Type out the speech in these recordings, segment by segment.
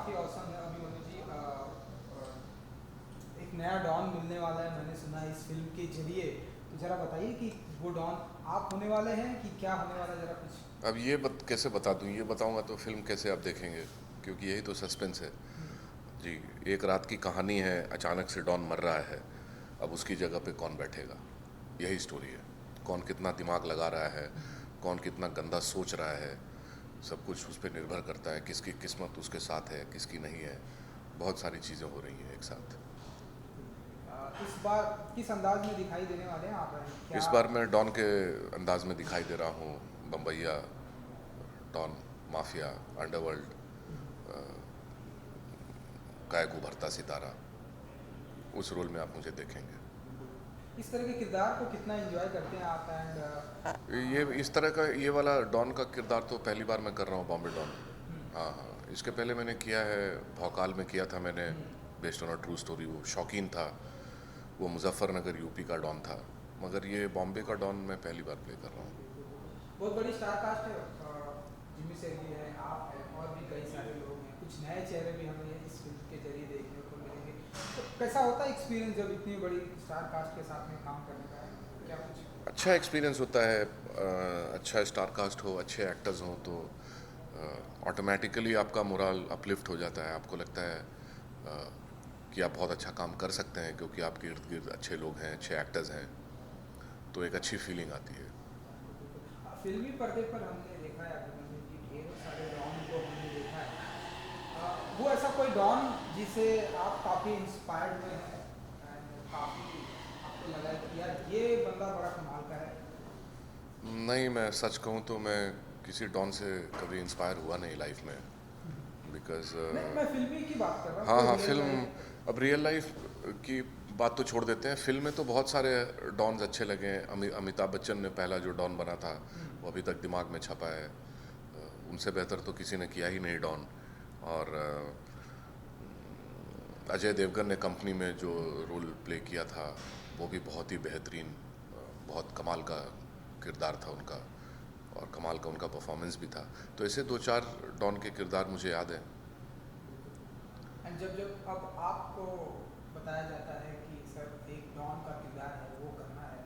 काफ़ी औसम है अभिमन्यु जी। एक नया डॉन मिलने वाला है, मैंने सुना है इस फिल्म के जरिए। तो ज़रा बताइए कि वो डॉन आप होने वाले हैं कि क्या होने वाला है, ज़रा कुछ। अब ये कैसे बता दूं? ये बताऊंगा तो फिल्म कैसे आप देखेंगे? क्योंकि यही तो सस्पेंस है जी। एक रात की कहानी है, अचानक से डॉन मर रहा है। अब उसकी जगह पे कौन बैठेगा? यही स्टोरी है। कौन कितना दिमाग लगा रहा है, कौन कितना गंदा सोच रहा है, सब कुछ उस पर निर्भर करता है। किसकी किस्मत उसके साथ है, किसकी नहीं है। बहुत सारी चीज़ें हो रही हैं एक साथ। इस बार किस अंदाज में दिखाई देने वाले हैं आप, क्या? इस बार मैं डॉन के अंदाज में दिखाई दे रहा हूँ। बम्बैया डॉन, माफिया, अंडरवर्ल्ड का एक उभरता सितारा, उस रोल में आप मुझे देखेंगे। इस तरह के किरदार को कितना एंजॉय करते हैं आप? एंड ये इस तरह का, ये वाला डॉन का किरदार तो पहली बार मैं कर रहा हूँ, बॉम्बे डॉन। हाँ हाँ, इसके पहले मैंने किया है, भौकाल में किया था मैंने, based on a true story. वो शौकीन था, वो मुजफ्फरनगर यूपी का डॉन था। मगर ये बॉम्बे का डॉन मैं पहली बार प्ले कर रहा हूँ। बहुत बड़ी स्टार कास्ट है। जिमी सेठी है, आप हैं, और भी कई सारे लोग हैं। कुछ नए चेहरे भी हमें इस फिल्म के जरिए देखने को मिलेंगे। तो कैसा होता है एक्सपीरियंस जब इतनी बड़ी स्टार कास्ट के साथ में काम करने का? क्या कुछ? अच्छा एक्सपीरियंस होता है। अच्छा स्टार कास्ट हो, अच्छे एक्टर्स हों तो ऑटोमेटिकली आपका मोरल अपलिफ्ट हो जाता है। आपको लगता है कि आप बहुत अच्छा काम कर सकते हैं, क्योंकि आपके इर्द गिर्द अच्छे लोग हैं, अच्छे एक्टर्स हैं। तो एक अच्छी फीलिंग आती है। फिल्मी पर्दे पर हमने देखा है अभिमन्यु जी, ढेरों सारे डॉन को हमने देखा है। वो ऐसा कोई डॉन जिसे आप काफ़ी इंस्पायर्ड हुए हैं, एंड काफ़ी आपको लगा है कि यार ये बंदा बड़ा कमाल का है? नहीं, मैं सच कहूँ तो मैं किसी डॉन से कभी इंस्पायर हुआ नहीं लाइफ में। बिकॉज मैं फिल्मी की बात कर रहा हूँ, हाँ कोई हाँ, रियल फिल्म, लाइफ। अब रियल लाइफ की बात तो छोड़ देते हैं। फिल्म में तो बहुत सारे डॉन्स अच्छे लगे हैं। अमिताभ बच्चन ने पहला जो डॉन बना था, वो अभी तक दिमाग में छपा है। उनसे बेहतर तो किसी ने किया ही नहीं डॉन। और अजय देवगन ने कंपनी में जो रोल प्ले किया था, वो भी बहुत ही बेहतरीन, बहुत कमाल का किरदार था उनका, और कमाल का उनका परफॉर्मेंस भी था। तो ऐसे दो चार डॉन के किरदार मुझे याद हैं। एंड जब जब अब आपको बताया जाता है कि सर एक डॉन का किरदार है वो करना है,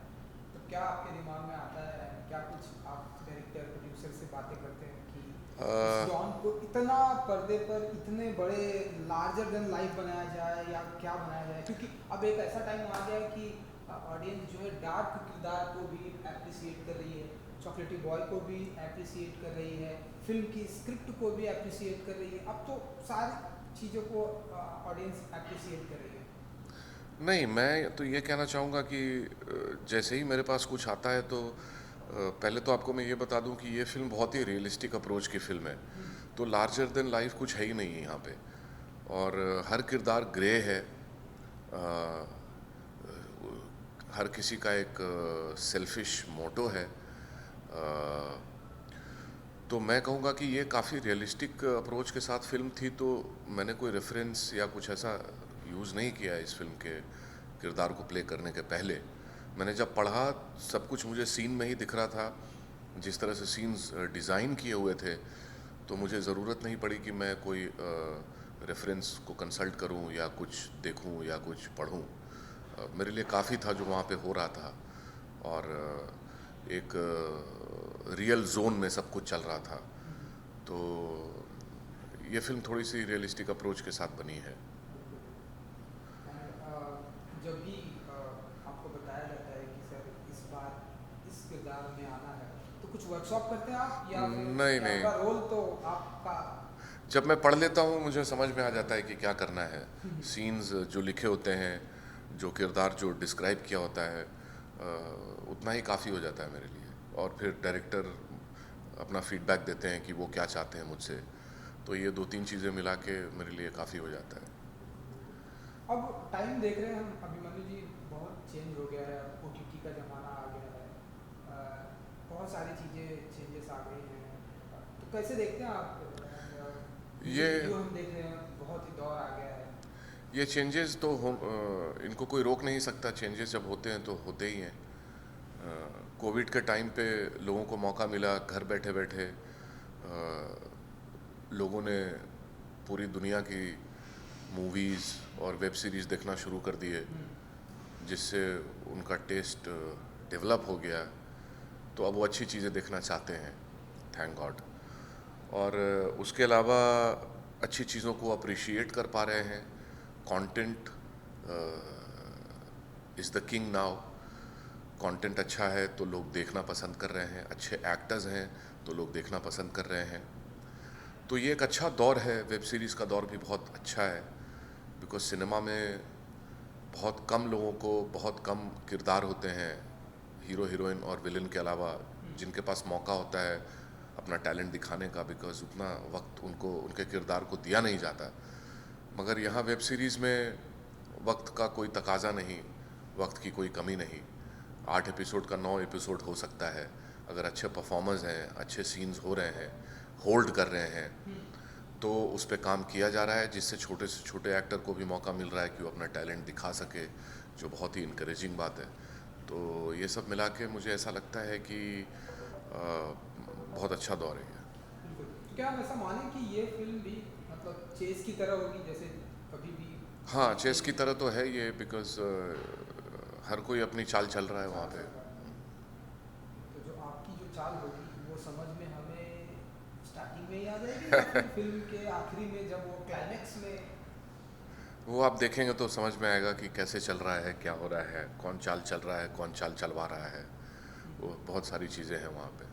तो क्या आपके दिमाग में आता है? क्या कुछ आप डायरेक्टर प्रोड्यूसर से बातें करते हैं कि इस डॉन को इतना पर्दे पर इतने बड़े लार्जर देन लाइफ बनाया जाए, या क्या बनाया जाए? क्योंकि अब एक ऐसा टाइम आ गया है कि ऑडियंस जो है डार्क किरदार को भी अप्रिसिएट कर रही है, चॉकलेटी बॉय को भी अप्रिसिएट कर रही है, फिल्म की स्क्रिप्ट को भी अप्रिसिएट कर रही है। अब तो सारी चीज़ों को ऑडियंस अप्रिसिएट कर रही है। नहीं, मैं तो ये कहना चाहूँगा कि जैसे ही मेरे पास कुछ आता है तो पहले तो आपको मैं ये बता दूं कि ये फिल्म बहुत ही रियलिस्टिक अप्रोच की फिल्म है। तो लार्जर देन लाइफ कुछ है ही नहीं है यहाँ पे। और हर किरदार ग्रे है। अ, हर किसी का एक सेल्फिश मोटो है। तो मैं कहूँगा कि ये काफ़ी रियलिस्टिक अप्रोच के साथ फिल्म थी। तो मैंने कोई रेफरेंस या कुछ ऐसा यूज़ नहीं किया इस फिल्म के किरदार को प्ले करने के पहले। मैंने जब पढ़ा, सब कुछ मुझे सीन में ही दिख रहा था। जिस तरह से सीन्स डिज़ाइन किए हुए थे, तो मुझे ज़रूरत नहीं पड़ी कि मैं कोई रेफरेंस को कंसल्ट करूं या कुछ देखूं या कुछ पढ़ूं। मेरे लिए काफ़ी था जो वहाँ पे हो रहा था। और एक रियल जोन में सब कुछ चल रहा था। तो ये फिल्म थोड़ी सी रियलिस्टिक अप्रोच के साथ बनी है। एंड जब भी आपको बताया जाता है कि सर इस बार इस किरदार में आना है, तो कुछ वर्कशॉप करते हैं आप, या फिर नहीं नहीं, कैमरा रोल तो आपका? जब मैं पढ़ लेता हूँ मुझे समझ में आ जाता है कि क्या करना है। सीन्स जो लिखे होते हैं, जो किरदार जो डिस्क्राइब किया होता है, उतना ही काफ़ी हो जाता है मेरे लिए। और फिर डायरेक्टर अपना फीडबैक देते हैं कि वो क्या चाहते हैं मुझसे। तो ये दो तीन चीज़ें मिला के मेरे लिए काफ़ी हो जाता है। अब टाइम देख रहे हैं हम अभिमन्यु जी, बहुत चेंज हो गया है। अब ओटीटी का ज़माना आ गया है। बहुत सारी चीज़ें चेंजेस आ गई हैं। तो कैसे देखते हैं आप? ये म्यूजिक वीडियो हम देख रहे हैं, बहुत ही दौर आ गया है। ये चेंजेस तो इनको कोई रोक नहीं सकता। चेंजेस जब होते हैं तो होते ही हैं। कोविड के टाइम पे लोगों को मौका मिला घर बैठे बैठे। लोगों ने पूरी दुनिया की मूवीज़ और वेब सीरीज़ देखना शुरू कर दिए, जिससे उनका टेस्ट डेवलप हो गया, तो अब वो अच्छी चीज़ें देखना चाहते हैं, थैंक गॉड। और उसके अलावा अच्छी चीज़ों को अप्रिशिएट कर पा रहे हैं। Content is the king now. Content अच्छा है तो लोग देखना पसंद कर रहे हैं, अच्छे एक्टर्स हैं तो लोग देखना पसंद कर रहे हैं। तो ये एक अच्छा दौर है, वेब सीरीज़ का दौर भी बहुत अच्छा है, बिकॉज सिनेमा में बहुत कम लोगों को, बहुत कम किरदार होते हैं हीरो हीरोइन और विलन के अलावा, जिनके पास मौका होता है अपना टैलेंट दिखाने का, बिकॉज उतना वक्त उनको उनके किरदार को दिया नहीं जाता। मगर यहाँ वेब सीरीज़ में वक्त का कोई तकाजा नहीं, वक्त की कोई कमी नहीं। 8 एपिसोड का 9 एपिसोड हो सकता है, अगर अच्छे परफॉर्मर्स हैं, अच्छे सीन्स हो रहे हैं, होल्ड कर रहे हैं, तो उस पर काम किया जा रहा है, जिससे छोटे से छोटे एक्टर को भी मौका मिल रहा है कि वो अपना टैलेंट दिखा सके, जो बहुत ही इनकरेजिंग बात है। तो ये सब मिला के मुझे ऐसा लगता है कि बहुत अच्छा दौर है ये। बिल्कुल। तो क्या हम ऐसा माने कि ये फिल्म भी मतलब चेस की तरह होगी, जैसे कभी भी हाँ, बीच चेस में की तरह तो है ये, बिकॉज हर कोई अपनी चाल चल रहा है वहाँ चाल पे। चल रहा है? तो जो आपकी जो चाल होगी वो समझ में हमें स्टार्टिंग में ही आ जाएगी या फिर फिल्म के आखिरी में जब वो क्लाइमेक्स में? वो आप देखेंगे तो समझ में आएगा कि कैसे चल रहा है, क्या हो रहा है, कौन चाल चल रहा है, कौन चाल चलवा रहा है। वो बहुत सारी चीज़ें हैं वहाँ पे।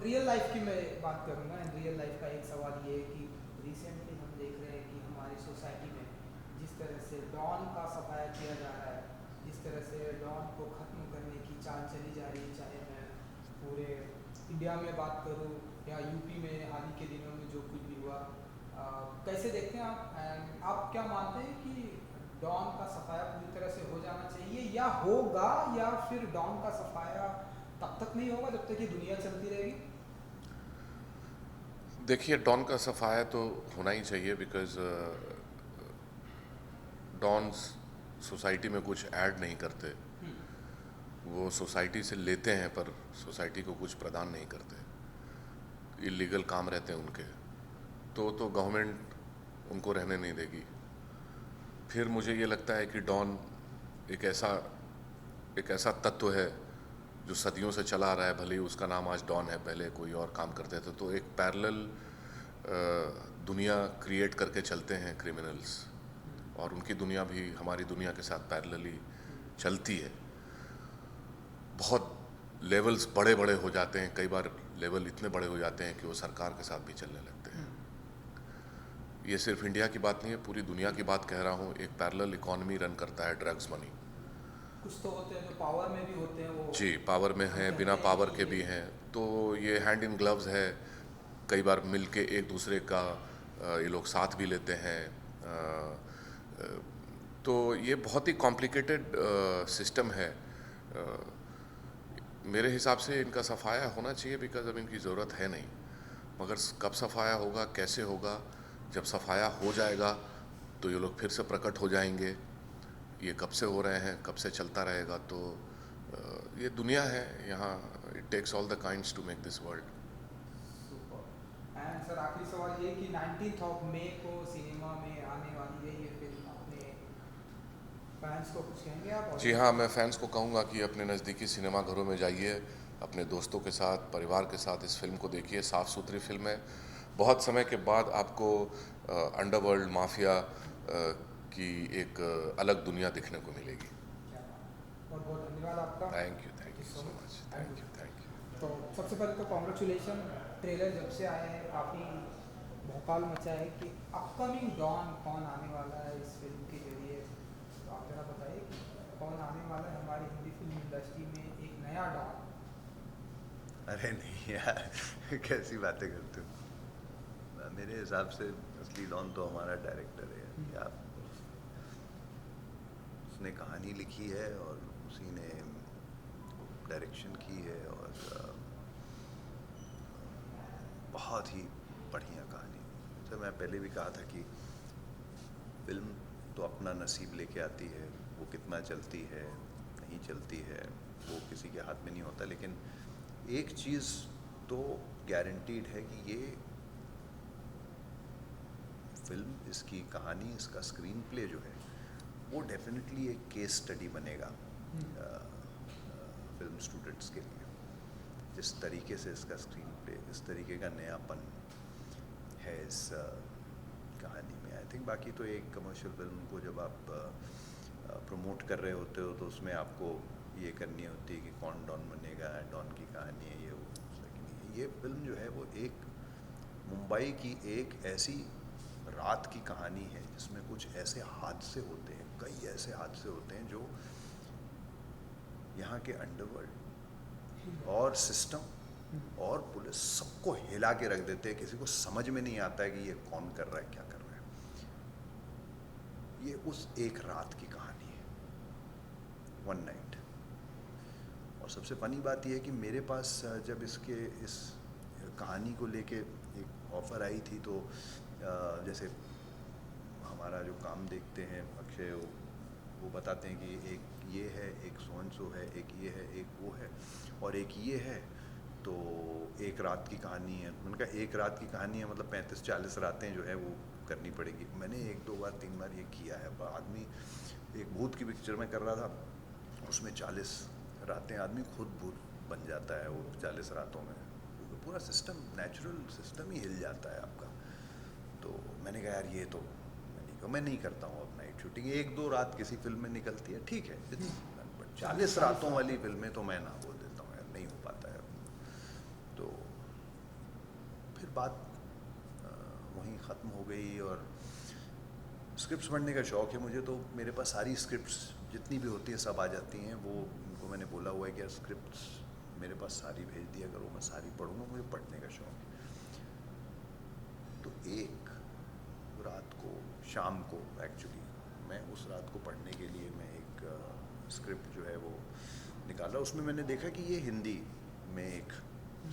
रियल लाइफ की मैं बात करूँगा। रियल लाइफ का एक सवाल ये है कि रिसेंटली हम देख रहे हैं कि हमारी सोसाइटी में जिस तरह से डॉन का सफाया किया जा रहा है, जिस तरह से डॉन को ख़त्म करने की चाल चली जा रही है, चाहे मैं पूरे इंडिया में बात करूँ या यूपी में हाल ही के दिनों में जो कुछ भी हुआ, कैसे देखते हैं आप? एंड आप क्या मानते हैं कि डॉन का सफाया पूरी तरह से हो जाना चाहिए या होगा, या फिर डॉन का सफाया तब तक नहीं होगा जब तक ये दुनिया चलती रहेगी? देखिए, डॉन का सफाया तो होना ही चाहिए, बिकॉज डॉन्स सोसाइटी में कुछ ऐड नहीं करते। वो सोसाइटी से लेते हैं पर सोसाइटी को कुछ प्रदान नहीं करते। इलीगल काम रहते हैं उनके, तो गवर्नमेंट उनको रहने नहीं देगी। फिर मुझे ये लगता है कि डॉन एक ऐसा तत्व है जो सदियों से चला आ रहा है, भले ही उसका नाम आज डॉन है, पहले कोई और काम करते थे। तो एक पैरेलल दुनिया क्रिएट करके चलते हैं क्रिमिनल्स, और उनकी दुनिया भी हमारी दुनिया के साथ पैरेलली चलती है। बहुत लेवल्स बड़े बड़े हो जाते हैं, कई बार लेवल इतने बड़े हो जाते हैं कि वो सरकार के साथ भी चलने लगते हैं। ये सिर्फ इंडिया की बात नहीं है, पूरी दुनिया की बात कह रहा हूँ। एक पैरेलल इकोनॉमी रन करता है ड्रग्स मनी। कुछ तो होते हैं जो पावर में भी होते हैं, वो जी, पावर में हम हैं, कहते बिना हैं पावर कि के भी हैं। तो ये हैंड इन ग्लव्स है। कई बार मिलके एक दूसरे का ये लोग साथ भी लेते हैं। तो ये बहुत ही कॉम्प्लिकेटेड सिस्टम है। मेरे हिसाब से इनका सफाया होना चाहिए, बिकॉज अब इनकी ज़रूरत है नहीं। मगर कब सफाया होगा, कैसे होगा? जब सफाया हो जाएगा तो ये लोग फिर से प्रकट हो जाएंगे। ये कब से हो रहे हैं, कब से चलता रहेगा? तो ये दुनिया है यहाँ। It takes all the kinds to make this world. Super. And sir आखिरी सवाल ये कि 19 मई को सिनेमा में आने वाली है ये फिल्म, अपने फैंस को कुछ कहेंगे आप? जी हाँ, मैं फैंस को कहूँगा कि अपने नज़दीकी सिनेमा घरों में जाइए, अपने दोस्तों के साथ, परिवार के साथ इस फिल्म को देखिए। साफ़ सुथरी फिल्म है। बहुत समय के बाद आपको अंडरवर्ल्ड माफिया की एक अलग दुनिया दिखने को मिलेगी। क्या बात। बहुत बहुत धन्यवाद आपका। Thank you thank you so so much. Much. Thank thank you. You, thank you. तो सबसे पहले तो कॉन्ग्रेचुलेशन। ट्रेलर जब से आए हैं काफ़ी भौकाल मचा है कि अपकमिंग डॉन कौन आने वाला है इस फिल्म के जरिए। तो आप ज़रा बताइए कि कौन आने वाला है हमारी हिंदी फिल्म इंडस्ट्री में एक नया डॉन? अरे नहीं यार, कैसी बातें करते हो। मेरे हिसाब से असली डॉन तो हमारा डायरेक्टर है यार। उसने कहानी लिखी है और उसी ने डायरेक्शन की है, और बहुत ही बढ़िया कहानी। तो मैं पहले भी कहा था कि फिल्म तो अपना नसीब लेके आती है, वो कितना चलती है नहीं चलती है वो किसी के हाथ में नहीं होता। लेकिन एक चीज़ तो गारंटीड है कि ये फिल्म, इसकी कहानी, इसका स्क्रीन प्ले जो है वो डेफिनेटली एक केस स्टडी बनेगा फिल्म स्टूडेंट्स के लिए। जिस तरीके से इसका स्क्रीन प्ले, इस तरीके का नयापन है इस कहानी में, आई थिंक। बाकी तो एक कमर्शियल फिल्म को जब आप प्रमोट कर रहे होते हो तो उसमें आपको ये करनी होती है कि कौन डॉन बनेगा, डॉन की कहानी है, ये वो। ये फिल्म जो है वो एक मुंबई की एक ऐसी रात की कहानी है जिसमें कुछ ऐसे हादसे होते हैं, कई ऐसे हादसे होते हैं जो यहाँ के अंडरवर्ल्ड और सिस्टम और पुलिस सबको हिला के रख देते हैं। किसी को समझ में नहीं आता है कि ये कौन कर रहा है, क्या कर रहा है। ये उस एक रात की कहानी है, वन नाइट। और सबसे फनी बात यह है कि मेरे पास जब इस कहानी को लेके एक ऑफ़र आई थी तो जैसे हमारा जो काम देखते हैं अक्षय, वो बताते हैं कि एक ये है, एक सो एंड सो है, एक ये है, एक वो है और एक ये है, तो एक रात की कहानी है। मैंने कहा एक रात की कहानी है मतलब 35-40 रातें जो है वो करनी पड़ेगी। मैंने 1-2 बार 3 बार ये किया है। आदमी एक भूत की पिक्चर में कर रहा था, उसमें 40 रातें आदमी खुद भूत बन जाता है वो 40 रातों में। पूरा सिस्टम, नेचुरल सिस्टम ही हिल जाता है आपका। तो मैंने कहा यार ये तो मैं नहीं करता हूँ अब नाइट शूटिंग। 1-2 रात किसी फिल्म में निकलती है, ठीक है, बट 40 रातों वाली फिल्में तो मैं ना बोल देता हूँ यार, नहीं हो पाता है। तो फिर बात वहीं ख़त्म हो गई। और स्क्रिप्ट्स पढ़ने का शौक़ है मुझे, तो मेरे पास सारी स्क्रिप्ट्स जितनी भी होती है सब आ जाती हैं। वो उनको मैंने बोला हुआ है कि यार स्क्रिप्ट्स मेरे पास सारी भेज दिया करो, मैं सारी पढ़ूँगा, मुझे पढ़ने का शौक़ है। तो एक रात को, शाम को एक्चुअली, मैं उस रात को पढ़ने के लिए मैं एक स्क्रिप्ट जो है वो निकाला। उसमें मैंने देखा कि ये हिंदी में एक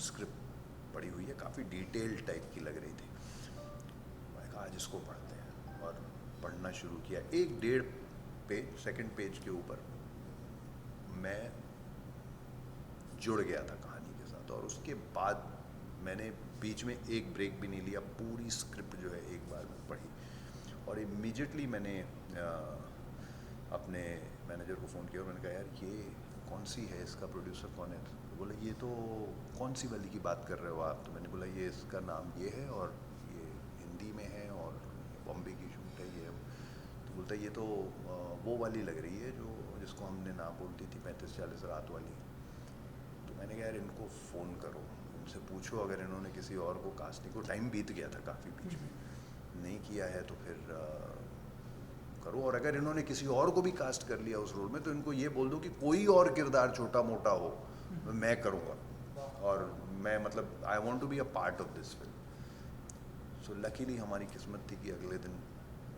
स्क्रिप्ट पढ़ी हुई है, काफ़ी डिटेल्ड टाइप की लग रही थी। मैं कहा आज इसको पढ़ते हैं, और पढ़ना शुरू किया। 1-1.5 पेज, सेकंड पेज के ऊपर मैं जुड़ गया था कहानी के साथ। और उसके बाद मैंने बीच में एक ब्रेक भी नहीं लिया, पूरी स्क्रिप्ट जो है एक बार में पढ़ी। और इमीडिएटली मैंने अपने मैनेजर को फ़ोन किया और मैंने कहा यार ये कौन सी है, इसका प्रोड्यूसर कौन है? तो बोला ये तो कौन सी वाली की बात कर रहे हो आप? तो मैंने बोला ये इसका नाम ये है और ये हिंदी में है और बॉम्बे की शूट है ये। तो बोलता ये तो वो वाली लग रही है जो जिसको हमने ना बोलती थी 35-40 रात वाली। तो मैंने कहा यार इनको फ़ोन करो, उनसे पूछो अगर इन्होंने किसी और को कास्ट नहीं को। टाइम बीत गया था काफ़ी, बीच में नहीं किया है तो फिर करो। और अगर इन्होंने किसी और को भी कास्ट कर लिया उस रोल में तो इनको ये बोल दो कि कोई और किरदार छोटा मोटा हो मैं करूँगा, और मैं मतलब I want to be a part of this film. So luckily हमारी किस्मत थी कि अगले दिन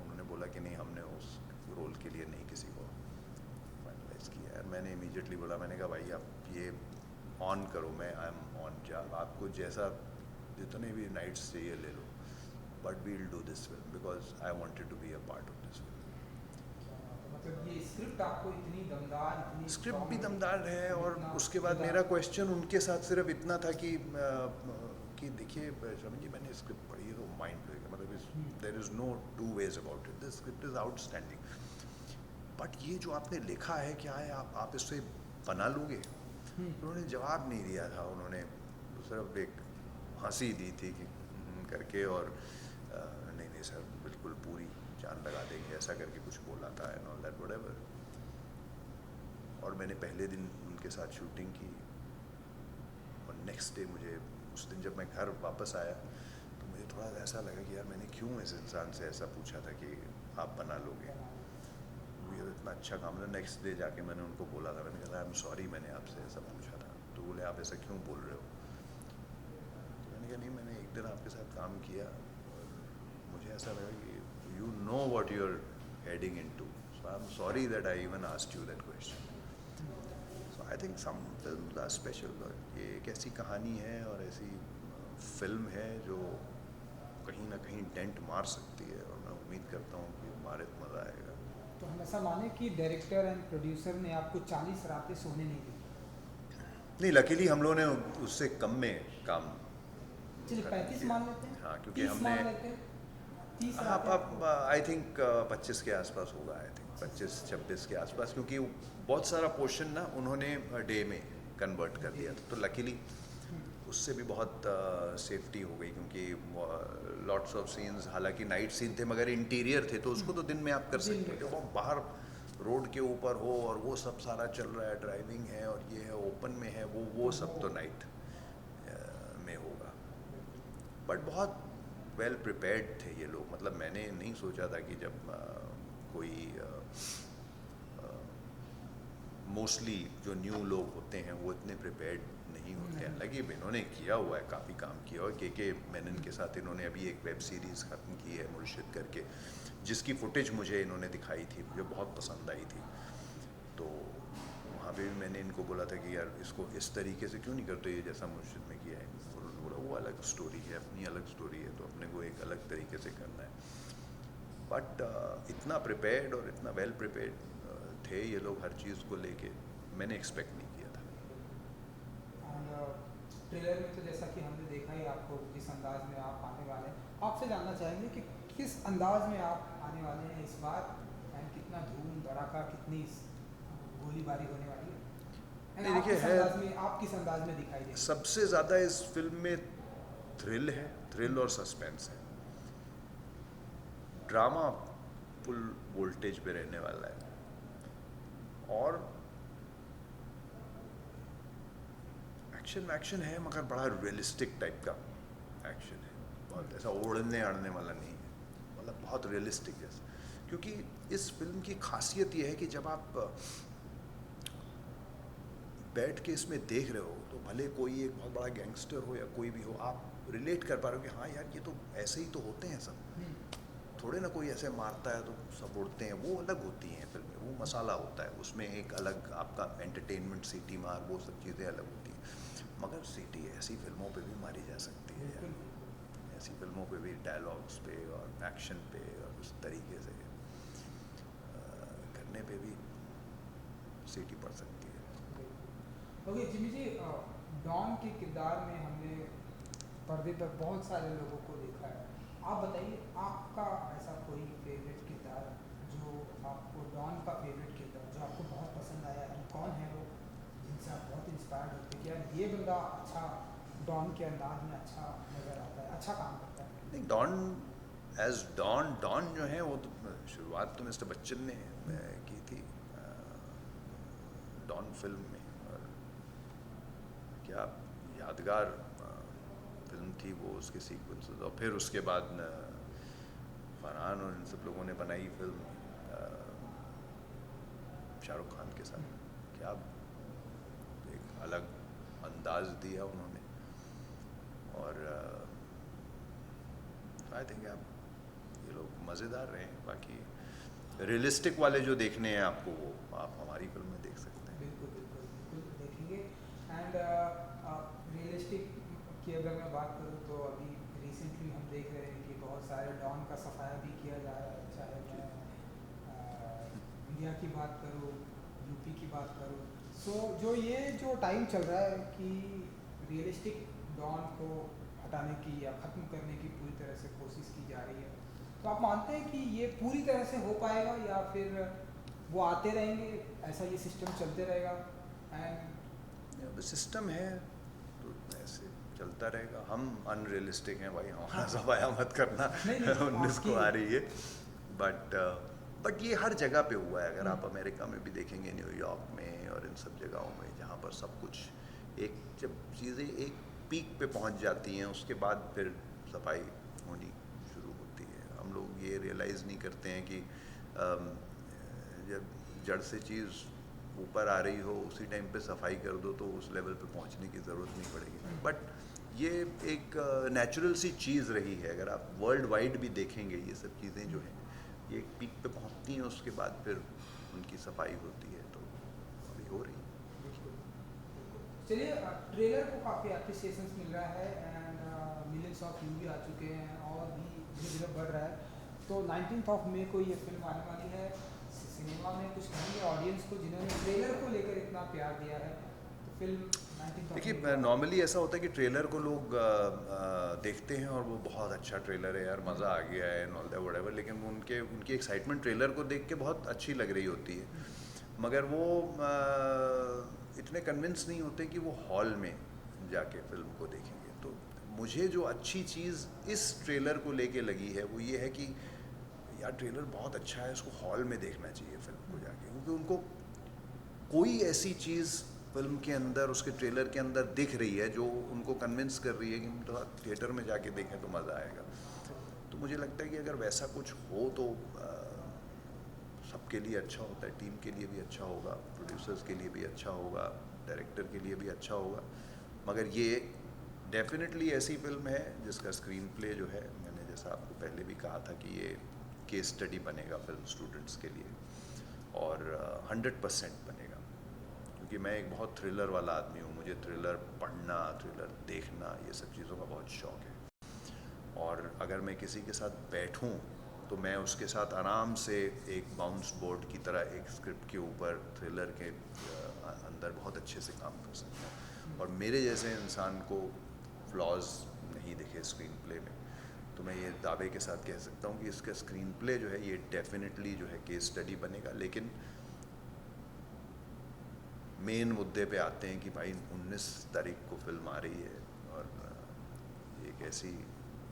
उन्होंने बोला कि नहीं, हमने उस रोल के लिए नहीं किसी को फाइनलाइज किया है। मैंने इमीडिएटली बोला, मैंने कहा भाई आप ये ऑन करो, मैं आई एम ऑन। जब आपको जैसा जितने भी नाइट्स चाहिए ले लो, but we will do this film because I wanted to be a part of this film. मतलब ये स्क्रिप्ट आपको इतनी दमदार, इतनी स्क्रिप्ट भी दमदार है। और उसके बाद मेरा क्वेश्चन उनके साथ सिर्फ इतना था कि देखिए शर्मा जी, मैंने स्क्रिप्ट पढ़ी है तो माइंड ब्लोइंग है, मतलब there is no two ways about it, this script is outstanding, but ये जो आपने लिखा है क्या है, आप इससे बना लोगे? उन्होंने जवाब नहीं दिया था, उन्होंने सिर्फ एक हंसी दी थी कि करके, और नहीं सर बिल्कुल पूरी जान लगा देंगे ऐसा करके कुछ बोला था, एंड ऑल दैट व्हाटएवर। और मैंने पहले दिन उनके साथ शूटिंग की, और नेक्स्ट डे मुझे, उस दिन जब मैं घर वापस आया तो मुझे थोड़ा ऐसा लगा कि यार मैंने क्यों इस इंसान से ऐसा पूछा था कि आप बना लोगे, ये इतना अच्छा काम था। नेक्स्ट डे जाके मैंने उनको बोला था, मैंने कहा आई एम सॉरी मैंने आपसे ऐसा पूछा था। तो बोले आप ऐसा क्यों बोल रहे हो? तो मैंने कहा नहीं, मैंने एक दिन आपके साथ काम किया और मुझे ऐसा लगा कि you know what you are heading into, so I am sorry that I even asked you that question. So I think some films are special. ये एक ऐसी कहानी है और ऐसी फिल्म है जो कहीं ना कहीं डेंट मार सकती है, और मैं उम्मीद करता हूँ कि मारे तो मज़ा आएगा। तो हम ऐसा माने कि डायरेक्टर एंड प्रोड्यूसर ने आपको 40 रातें सोने नहीं दी? नहीं, लकीली हम लोगों ने उससे कम में काम चलिए 35 मान लेते हैं, हाँ, क्योंकि 30 हमने मान लेते हैं। 30 हाँ साल आप आई थिंक 25 के आसपास होगा, आई थिंक 25-26 के आसपास, क्योंकि बहुत सारा पोर्शन ना उन्होंने डे में कन्वर्ट कर दिया था, तो लकीली उससे भी बहुत सेफ्टी हो गई, क्योंकि लॉट्स ऑफ सीन्स हालांकि नाइट सीन थे मगर इंटीरियर थे, तो उसको तो दिन में आप कर दिन सकते में हो। कर जब वो बाहर रोड के ऊपर हो और वो सब सारा चल रहा है, ड्राइविंग है और ये है, ओपन में है, वो सब तो नाइट में होगा। बट बहुत वेल प्रिपेयर्ड थे ये लोग, मतलब मैंने नहीं सोचा था कि जब कोई मोस्टली जो न्यू लोग होते हैं वो इतने प्रिपेयर्ड नहीं होते हैं। हालांकि इन्होंने किया हुआ है, काफ़ी काम किया हुआ है। के मेनन के साथ इन्होंने अभी एक वेब सीरीज़ ख़त्म की है मुर्शिद करके, जिसकी फुटेज मुझे इन्होंने दिखाई थी, मुझे बहुत पसंद आई थी। तो वहाँ पे भी मैंने इनको बोला था कि यार इसको इस तरीके से क्यों नहीं करते ये जैसा मुर्शिद में किया है। उन्होंने बोला वो अलग स्टोरी है, अपनी अलग स्टोरी है, तो अपने को एक अलग तरीके से करना है। बट इतना प्रिपेयर्ड और इतना वेल प्रिपेयर्ड थे ये लोग हर चीज़ को लेके, मैंने एक्सपेक्ट नहीं किया था। ट्रेलर में तो जैसा कि हमने देखा ही आपको जिस अंदाज में आप आने वाले हैं, आपसे जानना चाहेंगे कि किस अंदाज में आप आने वाले हैं इस बार, एंड कितना धूम धड़ाका, कितनी गोलीबारी होने वाली है, एंड नहीं, आप देखिए, किस है अंदाज में, आप किस अंदाज में दिखाई देंगे? सबसे ज़्यादा इस फिल्म में थ्रिल है, थ्रिल और सस्पेंस है। ड्रामा फुल वोल्टेज पे रहने वाला है, और एक्शन है मगर बड़ा रियलिस्टिक टाइप का एक्शन है, बहुत ऐसा ओढ़ने अड़ने वाला नहीं है, मतलब बहुत रियलिस्टिक जैसा। क्योंकि इस फिल्म की खासियत यह है कि जब आप बैठ के इसमें देख रहे हो तो भले कोई एक बहुत बड़ा गैंगस्टर हो या कोई भी हो, आप रिलेट कर पा रहे हो कि हाँ यार ये तो ऐसे ही तो होते हैं सब, थोड़े ना कोई ऐसे मारता है तो सब उड़ते हैं। वो अलग होती हैं फिल्में, वो मसाला होता है उसमें, एक अलग आपका एंटरटेनमेंट, सीटी मार, वो सब चीज़ें अलग होती हैं। मगर सीटी ऐसी फिल्मों पे भी मारी जा सकती है यार, ऐसी फिल्मों पे भी डायलॉग्स पे और एक्शन पे और उस तरीके से करने पे भी सीटी पड़ सकती है। ओके जिमी जी, डॉन के किरदार में हमने पर्दे पर बहुत सारे लोगों को देखा है, आप बताइए आपका ऐसा कोई फेवरेट किरदार जो आपको, डॉन का फेवरेट किरदार जो आपको बहुत पसंद आया है, कौन है वो जिनसे आप बहुत इंस्पायर्ड होते हैं कि यार ये बंदा अच्छा डॉन के अंदाज में अच्छा नज़र आता है, अच्छा काम करता है? नहीं, डॉन जो है वो तो शुरुआत तो मिस्टर बच्चन ने की थी डॉन फिल्म में, और क्या यादगार फिल्म थी वो, उसके सीक्वेंसेस। और फिर उसके बाद फरहान और इन सब लोगों ने बनाई फिल्म शाहरुख खान के साथ, क्या एक अलग अंदाज दिया उन्होंने। और आई थिंक आप ये लोग मज़ेदार रहे हैं। बाकी रियलिस्टिक वाले जो देखने हैं आपको, वो आप हमारी फिल्म में देख सकते हैं। बिल्कुल बिल्कुल बिल्कुल देखेंगे। एंड रियलिस्टिक की अगर मैं बात करूँ तो अभी रिसेंटली हम देख रहे हैं कि बहुत सारे डॉन का सफाया भी किया जा रहा है, चाहे मैं इंडिया की बात करूँ, यूपी की बात करूँ। सो जो ये जो टाइम चल रहा है कि रियलिस्टिक डॉन को हटाने की या ख़त्म करने की पूरी तरह से कोशिश की जा रही है, तो आप मानते हैं कि ये पूरी तरह से हो पाएगा या फिर वो आते रहेंगे, ऐसा ये सिस्टम चलते रहेगा? एंड सिस्टम है तो ऐसे चलता रहेगा। हम अनरियलिस्टिक हैं भाई, हमारा सफाया मत करना। नहीं, 19 को आपकी- आ रही है, बट ये हर जगह पे हुआ है। अगर आप अमेरिका में भी देखेंगे, न्यूयॉर्क में और इन सब जगहों में, जहाँ पर सब कुछ एक, जब चीज़ें एक पीक पे पहुँच जाती हैं उसके बाद फिर सफाई होनी शुरू होती है। हम लोग ये रियलाइज़ नहीं करते हैं कि जब जड़ से चीज़ ऊपर आ रही हो उसी टाइम पे सफाई कर दो तो उस लेवल पे पहुंचने की ज़रूरत नहीं पड़ेगी। बट ये एक नेचुरल सी चीज़ रही है। अगर आप वर्ल्ड वाइड भी देखेंगे, ये सब चीज़ें जो हैं ये एक पीक पे पहुंचती हैं, उसके बाद फिर उनकी सफाई होती है, तो अभी हो रही है। चलिए, ट्रेलर को काफ़ी अप्रिसिएशंस मिल रहा है एंड मिलियंस ऑफ व्यू भी आ चुके हैं और भी धीरे धीरे बढ़ रहा है। तो 19 मई को ये फिल्म आने वाली है सिनेमा में। कुछ कहेंगे ऑडियंस को जिन्होंने ट्रेलर को लेकर इतना प्यार दिया है, तो फिल्म 19th देखिए नॉर्मली ऐसा होता है कि ट्रेलर को लोग देखते हैं और वो बहुत अच्छा ट्रेलर है यार, मज़ा आ गया है एंड ऑल दैट व्हाटएवर, लेकिन उनकी एक्साइटमेंट ट्रेलर को देख के बहुत अच्छी लग रही होती है, मगर वो इतने कन्विंस नहीं होते कि वो हॉल में जाके फिल्म को देखेंगे। तो मुझे जो अच्छी चीज़ इस ट्रेलर को लेके लगी है वो ये है कि यार ट्रेलर बहुत अच्छा है, इसको हॉल में देखना चाहिए फिल्म को जाके, क्योंकि उनको कोई ऐसी चीज़ फिल्म के अंदर, उसके ट्रेलर के अंदर दिख रही है जो उनको कन्विंस कर रही है कि थोड़ा थिएटर में जाके देखें तो मज़ा आएगा। तो मुझे लगता है कि अगर वैसा कुछ हो तो सबके लिए अच्छा होता है, टीम के लिए भी अच्छा होगा, प्रोड्यूसर्स के लिए भी अच्छा होगा, डायरेक्टर के लिए भी अच्छा होगा। मगर ये डेफिनेटली ऐसी फिल्म है जिसका स्क्रीन प्ले जो है, मैंने जैसा आपको पहले भी कहा था कि ये केस स्टडी बनेगा फिल्म स्टूडेंट्स के लिए, और 100% बनेगा, क्योंकि मैं एक बहुत थ्रिलर वाला आदमी हूँ। मुझे थ्रिलर पढ़ना, थ्रिलर देखना, ये सब चीज़ों का बहुत शौक़ है, और अगर मैं किसी के साथ बैठूँ तो मैं उसके साथ आराम से एक बाउंस बोर्ड की तरह एक स्क्रिप्ट के ऊपर थ्रिलर के अंदर बहुत अच्छे से काम कर सकता हूँ, और मेरे जैसे इंसान को फ्लॉज नहीं दिखे स्क्रीन प्ले में, तो मैं ये दावे के साथ कह सकता हूँ कि इसका स्क्रीन प्ले जो है ये डेफिनेटली जो है केस स्टडी बनेगा। लेकिन मेन मुद्दे पे आते हैं कि भाई 19 तारीख को फिल्म आ रही है, और एक ऐसी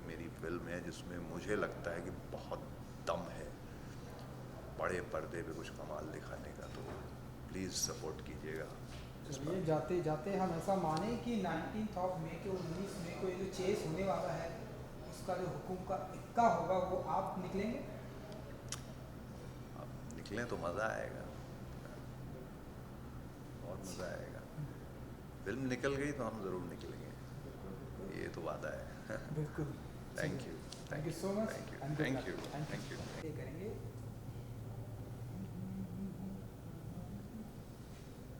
मेरी फिल्म है जिसमें मुझे लगता है कि बहुत दम है बड़े पर्दे पे कुछ कमाल दिखाने का, तो प्लीज़ सपोर्ट कीजिएगा। चलिए जाते जाते हम ऐसा माने कि 19 मई को 19 मई को ये जो चेस होने वाला है उसका जो हुकुम का इक्का होगा वो आप निकलेंगे? आप निकलें तो मज़ा आएगा, और मज़ा आएगा। फिल्म निकल गई तो हम ज़रूर निकलेंगे, ये तो वादा है। बिल्कुल। Thank you, thank you so much, thank you, and thank you, thank you. ये करेंगे।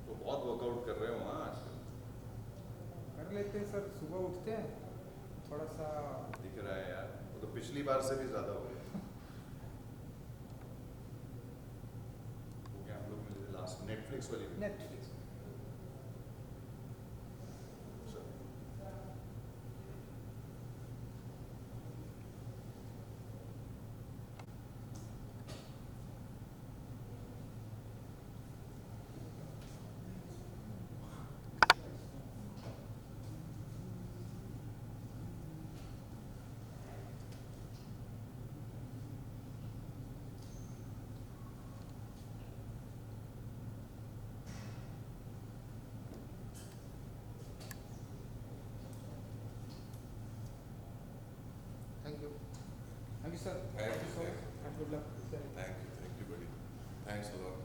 तो बहुत वर्कआउट कर रहे हो हाँ आजकल, कर लेते हैं सर, सुबह उठते हैं थोड़ा सा। दिख रहा है यार, वो तो पिछली बार से भी ज़्यादा हो गया। वो क्या हम लोग मिले थे लास्ट नेटफ्लिक्स वाली में? Netflix. Thank you sir. Thank you, so thank much, and good luck. Thank you, buddy. Thanks a lot.